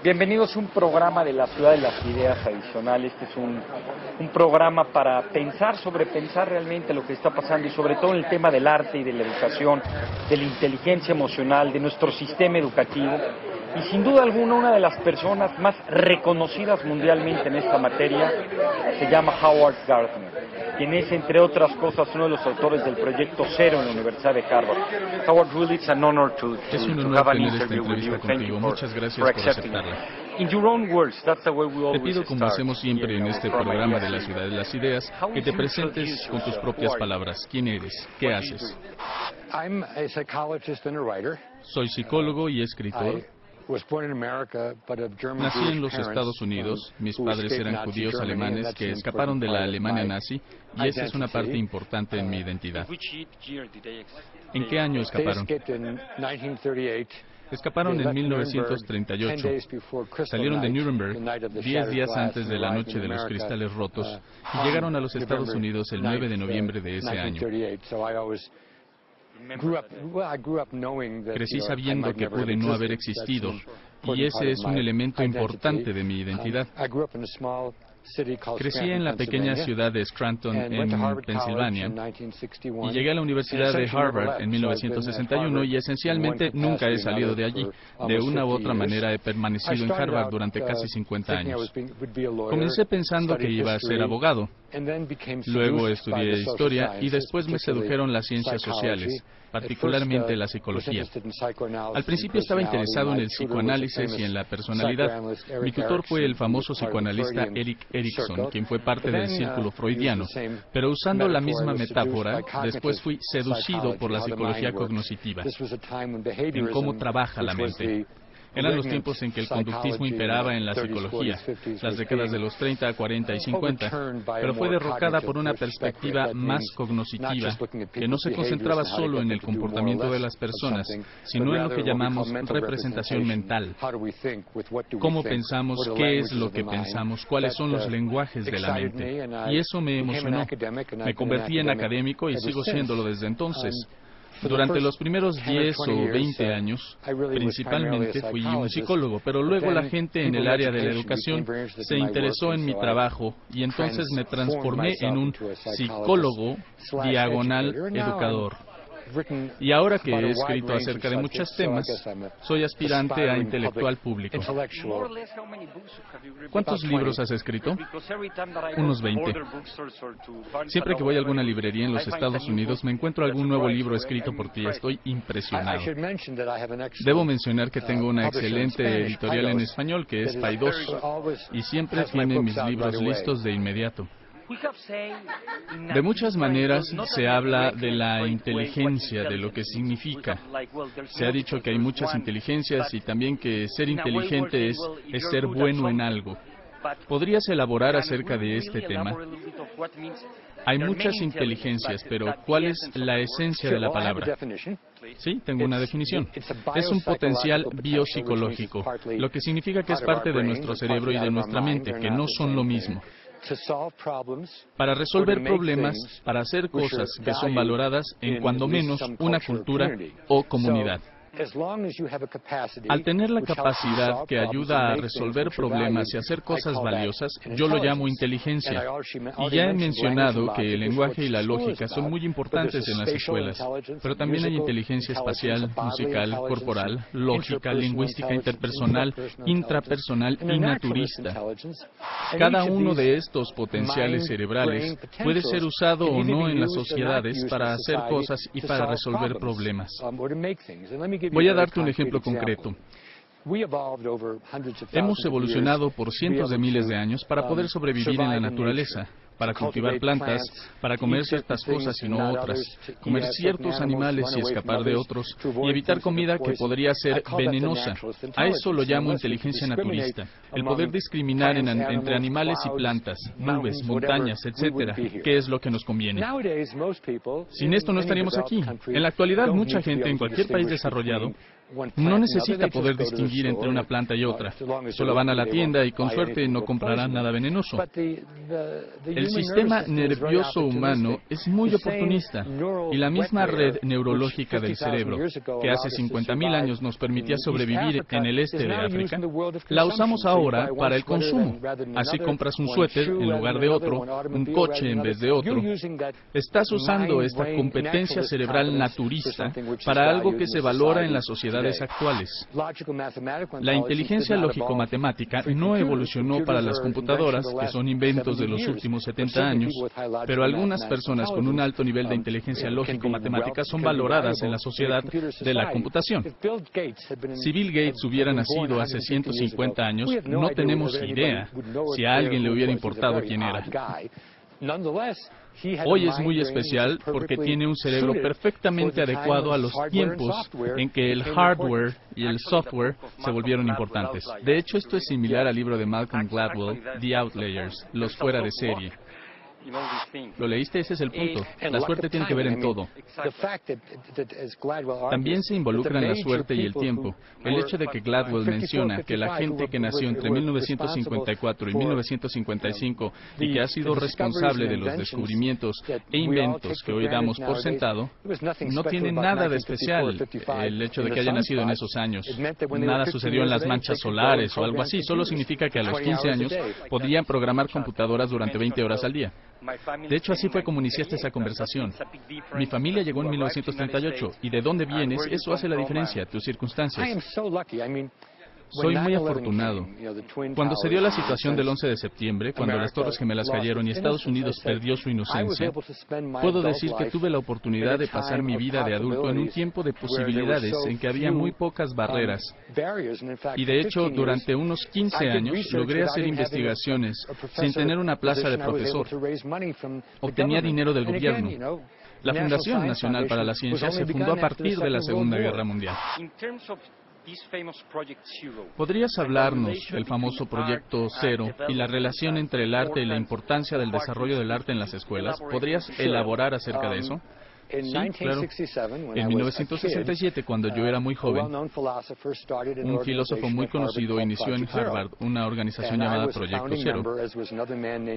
Bienvenidos a un programa de la Ciudad de las Ideas Adicional. Este es un programa para pensar realmente lo que está pasando y sobre todo en el tema del arte y de la educación, de la inteligencia emocional, de nuestro sistema educativo. Y sin duda alguna una de las personas más reconocidas mundialmente en esta materia se llama Howard Gardner, quien es, entre otras cosas, uno de los autores del Proyecto Cero en la Universidad de Harvard. Howard, really, it's an honor to have an interview with you. Thank you Muchas gracias por aceptarla. In your own words, that's the way we Te always pido, como start hacemos siempre here en in este our programa de program. la Ciudad de las Ideas, que te presentes con tus propias palabras. ¿Quién eres? ¿Qué haces? I'm a psychologist and a writer. Soy psicólogo y escritor. I was born in America, but of German Nací Jewish en los parents, Estados Unidos. Mis who padres escaped eran Nazi judíos Germany, and alemanes that's que an escaparon important de la part of Alemania my nazi, y esa es una parte identity. importante en mi identidad. Which year did they ¿En qué año They escaparon? escaped in 1938. Escaparon en 1938. Salieron de Nuremberg 10 días antes de la Noche de los Cristales Rotos y llegaron a los Estados Unidos el 9 de noviembre de ese año. Crecí sabiendo que pude no haber existido, y ese es un elemento importante de mi identidad. Crecí en la pequeña ciudad de Scranton, en Pensilvania, y llegué a la Universidad de Harvard en 1961 y esencialmente nunca he salido de allí. De una u otra manera he permanecido en Harvard durante casi 50 años. Comencé pensando que iba a ser abogado. Luego estudié historia y después me sedujeron las ciencias sociales, particularmente la psicología. Al principio estaba interesado en el psicoanálisis y en la personalidad. Mi tutor fue el famoso psicoanalista Erik Erikson, quien fue parte del círculo freudiano. Pero usando la misma metáfora, después fui seducido por la psicología cognitiva, en cómo trabaja la mente. Eran los tiempos en que el conductismo imperaba en la psicología, las décadas de los 30, 40 y 50, pero fue derrocada por una perspectiva más cognitiva, que no se concentraba solo en el comportamiento de las personas, sino en lo que llamamos representación mental. Cómo pensamos, qué es lo que pensamos, cuáles son los lenguajes de la mente. Y eso me emocionó. Me convertí en académico y sigo siéndolo desde entonces. Durante los primeros 10 o 20 años, principalmente fui un psicólogo, pero luego la gente en el área de la educación se interesó en mi trabajo y entonces me transformé en un psicólogo diagonal educador. Y ahora que he escrito acerca de muchos temas, soy aspirante a intelectual público. ¿Cuántos libros has escrito? Unos 20. Siempre que voy a alguna librería en los Estados Unidos, me encuentro algún nuevo libro escrito por ti y estoy impresionado. Debo mencionar que tengo una excelente editorial en español, que es Paidós, y siempre tiene mis libros listos de inmediato. De muchas maneras se habla de la inteligencia, de lo que significa. Se ha dicho que hay muchas inteligencias y también que ser inteligente es ser bueno en algo. ¿Podrías elaborar acerca de este tema? Hay muchas inteligencias, pero ¿cuál es la esencia de la palabra? Sí, tengo una definición. Es un potencial biopsicológico, lo que significa que es parte de nuestro cerebro y de nuestra mente, que no son lo mismo. Para resolver problemas, para hacer cosas que son valoradas en cuando menos una cultura o comunidad. Al tener la capacidad que ayuda a resolver problemas y hacer cosas valiosas, yo lo llamo inteligencia. Y ya he mencionado que el lenguaje y la lógica son muy importantes en las escuelas, pero también hay inteligencia espacial, musical, corporal, lógica, lingüística, interpersonal, intrapersonal y naturista. Cada uno de estos potenciales cerebrales puede ser usado o no en las sociedades para hacer cosas y para resolver problemas. Voy a darte un ejemplo concreto. Hemos evolucionado por cientos de miles de años para poder sobrevivir en la naturaleza, para cultivar plantas, para comer ciertas cosas y no otras, comer ciertos animales y escapar de otros, y evitar comida que podría ser venenosa. A eso lo llamo inteligencia naturista, el poder discriminar entre animales y plantas, nubes, montañas, etcétera, qué es lo que nos conviene. Sin esto no estaríamos aquí. En la actualidad, mucha gente en cualquier país desarrollado No necesita poder distinguir entre una planta y otra. Solo van a la tienda y con suerte no comprarán nada venenoso. El sistema nervioso humano es muy oportunista y la misma red neurológica del cerebro, que hace 50.000 años nos permitía sobrevivir en el este de África, la usamos ahora para el consumo. Así compras un suéter en lugar de otro, un coche en vez de otro. Estás usando esta competencia cerebral naturista para algo que se valora en las sociedades actuales. La inteligencia lógico-matemática no evolucionó para las computadoras, que son inventos de los últimos 70 años, pero algunas personas con un alto nivel de inteligencia lógico-matemática son valoradas en la sociedad de la computación. Si Bill Gates hubiera nacido hace 150 años, no tenemos idea si a alguien le hubiera importado quién era. Hoy es muy especial porque tiene un cerebro perfectamente adecuado a los tiempos en que el hardware y el software se volvieron importantes. De hecho, esto es similar al libro de Malcolm Gladwell, The Outliers, los fuera de serie. ¿Lo leíste? Ese es el punto. La suerte tiene que ver en todo. También se involucran la suerte y el tiempo. El hecho de que Gladwell menciona que la gente que nació entre 1954 y 1955 y que ha sido responsable de los descubrimientos e inventos que hoy damos por sentado, no tiene nada de especial el hecho de que haya nacido en esos años. Nada sucedió en las manchas solares o algo así. Solo significa que a los 15 años podrían programar computadoras durante 20 horas al día. De hecho, así fue como iniciaste esa conversación. Mi familia llegó en 1938, y de dónde vienes, eso hace la diferencia, tus circunstancias. Soy muy afortunado. Cuando se dio la situación del 11 de septiembre, cuando las Torres Gemelas cayeron y Estados Unidos perdió su inocencia, puedo decir que tuve la oportunidad de pasar mi vida de adulto en un tiempo de posibilidades en que había muy pocas barreras. Y de hecho, durante unos 15 años, logré hacer investigaciones sin tener una plaza de profesor. Obtenía dinero del gobierno. La Fundación Nacional para la Ciencia se fundó a partir de la Segunda Guerra Mundial. ¿Podrías hablarnos del famoso Proyecto Cero y la relación entre el arte y la importancia del desarrollo del arte en las escuelas? ¿Podrías elaborar acerca de eso? Sí, claro. En 1967, cuando yo era muy joven, un filósofo muy conocido inició en Harvard una organización llamada Proyecto Cero.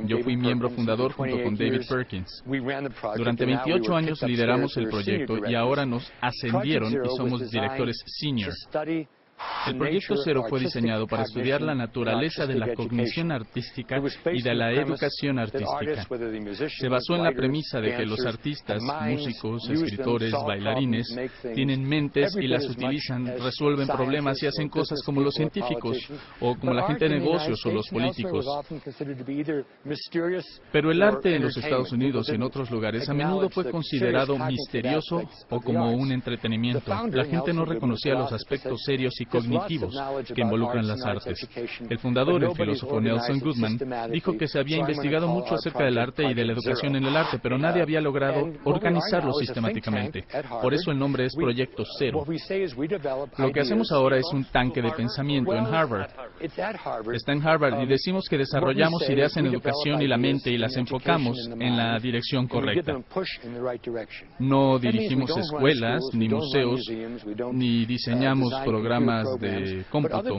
Yo fui miembro fundador junto con David Perkins. Durante 28 años lideramos el proyecto y ahora nos ascendieron y somos directores senior. El Proyecto Cero fue diseñado para estudiar la naturaleza de la cognición artística y de la educación artística. Se basó en la premisa de que los artistas, músicos, escritores, bailarines, tienen mentes y las utilizan, resuelven problemas y hacen cosas como los científicos, o como la gente de negocios o los políticos. Pero el arte en los Estados Unidos y en otros lugares a menudo fue considerado misterioso o como un entretenimiento. La gente no reconocía los aspectos serios y cognitivos que involucran las artes. El fundador, el filósofo Nelson Goodman, dijo que se había investigado mucho acerca del arte y de la educación en el arte, pero nadie había logrado organizarlo sistemáticamente. Por eso el nombre es Proyecto Cero. Lo que hacemos ahora es un tanque de pensamiento en Harvard. Está en Harvard y decimos que desarrollamos ideas en educación y la mente y las enfocamos en la dirección correcta. No dirigimos escuelas, ni museos, ni diseñamos programas de cómputo,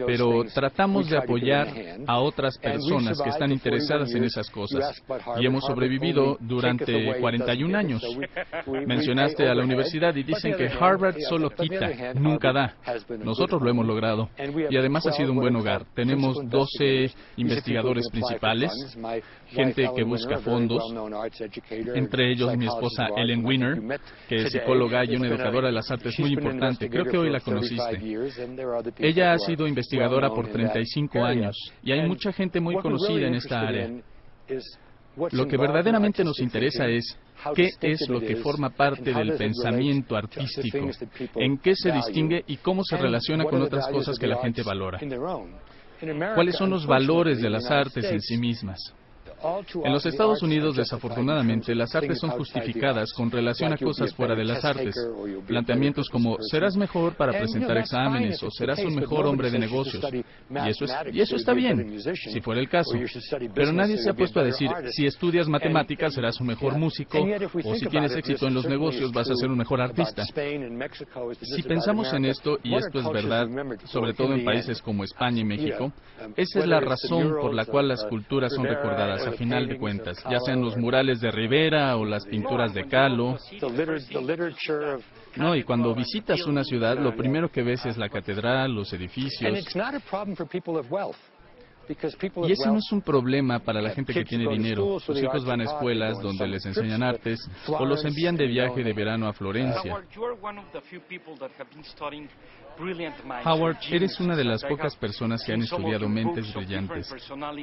pero tratamos de apoyar a otras personas que están interesadas en esas cosas y hemos sobrevivido durante 41 años. Mencionaste a la universidad y dicen que Harvard solo quita, nunca da. Nosotros lo hemos logrado y además ha sido un buen hogar. Tenemos 12 investigadores principales, gente que busca fondos, entre ellos mi esposa Ellen Wiener, que es psicóloga y una educadora de las artes muy importante. Creo que hoy la conociste. Ella ha sido investigadora por 35 años y hay mucha gente muy conocida en esta área. Lo que verdaderamente nos interesa es qué es lo que forma parte del pensamiento artístico, en qué se distingue y cómo se relaciona con otras cosas que la gente valora. ¿Cuáles son los valores de las artes en sí mismas? En los Estados Unidos, desafortunadamente, las artes son justificadas con relación a cosas fuera de las artes. Planteamientos como, serás mejor para presentar exámenes, o serás un mejor hombre de negocios. Y eso está bien, si fuera el caso. Pero nadie se ha puesto a decir, si estudias matemáticas serás un mejor músico, o si tienes éxito en los negocios vas a ser un mejor artista. Si pensamos en esto, y esto es verdad, sobre todo en países como España y México, esa es la razón por la cual las culturas son recordadas a final de cuentas, ya sean los murales de Rivera o las pinturas de Kahlo. No, y cuando visitas una ciudad, lo primero que ves es la catedral, los edificios. Y ese no es un problema para la gente que tiene dinero. Sus hijos van a escuelas donde les enseñan artes o los envían de viaje de verano a Florencia. Howard, eres una de las pocas personas que han estudiado mentes brillantes,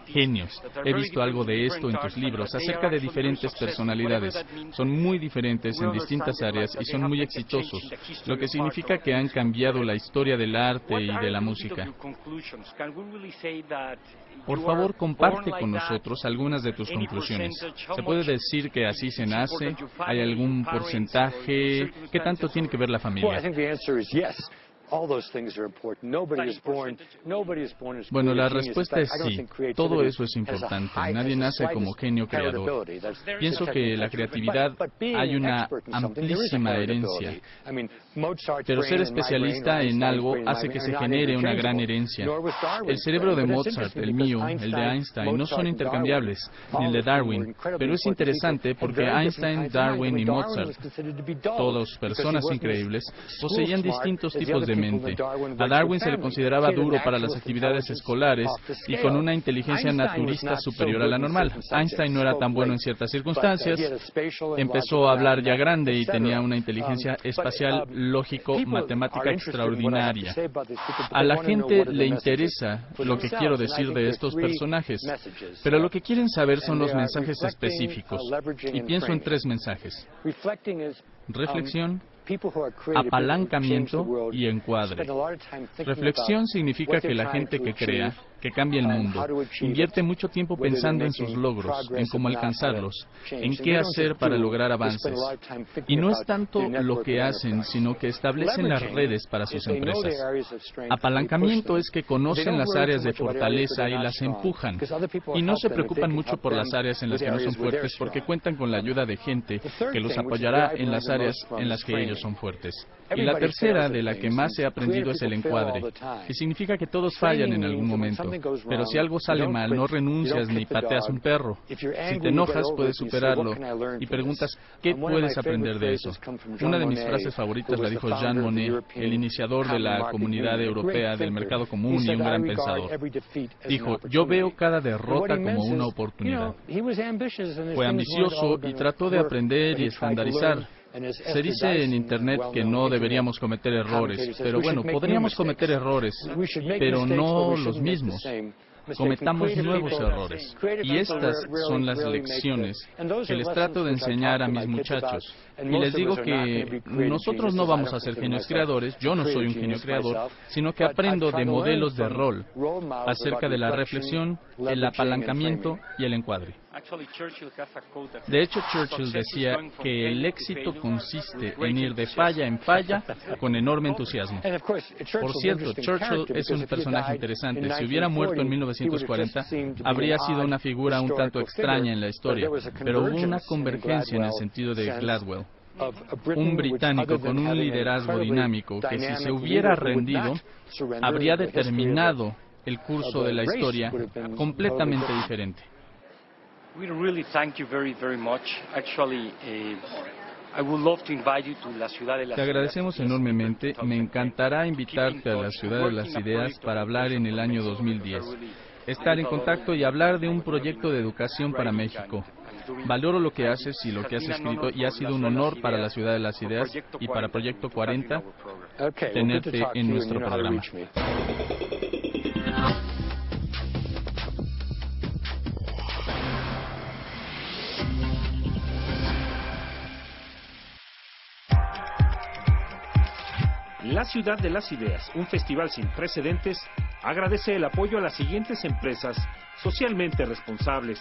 genios. He visto algo de esto en tus libros acerca de diferentes personalidades. Son muy diferentes en distintas áreas y son muy exitosos, lo que significa que han cambiado la historia del arte y de la música. Por favor, comparte con nosotros algunas de tus conclusiones. ¿Se puede decir que así se nace? ¿Hay algún porcentaje? ¿Qué tanto tiene que ver la familia? Bueno, la respuesta es sí. Todo eso es importante. Nadie nace como genio creador. Pienso que la creatividad hay una amplísima herencia. Pero ser especialista en algo hace que se genere una gran herencia. El cerebro de Mozart, el mío, el de Einstein, no son intercambiables, ni el de Darwin. Pero es interesante porque Einstein, Darwin y Mozart, todos personas increíbles, poseían distintos tipos de mente. A Darwin se le consideraba duro para las actividades escolares y con una inteligencia naturista superior a la normal. Einstein no era tan bueno en ciertas circunstancias, empezó a hablar ya grande y tenía una inteligencia espacial, lógico, matemática extraordinaria. A la gente le interesa lo que quiero decir de estos personajes, pero lo que quieren saber son los mensajes específicos. Y pienso en 3 mensajes: reflexión, apalancamiento y encuadre. Reflexión significa que la gente que crea, que cambia el mundo, invierte mucho tiempo pensando en sus logros, en cómo alcanzarlos, en qué hacer para lograr avances. Y no es tanto lo que hacen, sino que establecen las redes para sus empresas. Apalancamiento es que conocen las áreas de fortaleza y las empujan. Y no se preocupan mucho por las áreas en las que no son fuertes porque cuentan con la ayuda de gente que los apoyará en las áreas en las que ellos son fuertes. Y la tercera, de la que más he aprendido, es el encuadre, que significa que todos fallan en algún momento. Pero si algo sale mal, no renuncias ni pateas un perro. Si te enojas, puedes superarlo y preguntas, ¿qué puedes aprender de eso? Una de mis frases favoritas la dijo Jean Monnet, el iniciador de la Comunidad Europea del Mercado Común y un gran pensador. Dijo, yo veo cada derrota como una oportunidad. Fue ambicioso y trató de aprender y estandarizar. Se dice en Internet que no deberíamos cometer errores, pero bueno, podríamos cometer errores, pero no los mismos. Cometamos nuevos errores. Y estas son las lecciones que les trato de enseñar a mis muchachos. Y les digo que nosotros no vamos a ser genios creadores, yo no soy un genio creador, sino que aprendo de modelos de rol acerca de la reflexión, el apalancamiento y el encuadre. De hecho, Churchill decía que el éxito consiste en ir de falla en falla con enorme entusiasmo. Por cierto, Churchill es un personaje interesante. Si hubiera muerto en 1940, habría sido una figura un tanto extraña en la historia, pero hubo una convergencia en el sentido de Gladwell. Un británico con un liderazgo dinámico que si se hubiera rendido, habría determinado el curso de la historia completamente diferente. We really thank you very, very much. Actually, I would love to invite you to la Ciudad de las Ideas. Te agradecemos enormemente. Me encantará invitarte a la Ciudad de las Ideas para hablar en el año 2010. Estar en contacto y hablar de un proyecto de educación para México. Valoro lo que haces y lo que has escrito y ha sido un honor para la Ciudad de las Ideas y para Proyecto 40 tenerte en nuestro programa. La Ciudad de las Ideas, un festival sin precedentes, agradece el apoyo a las siguientes empresas socialmente responsables: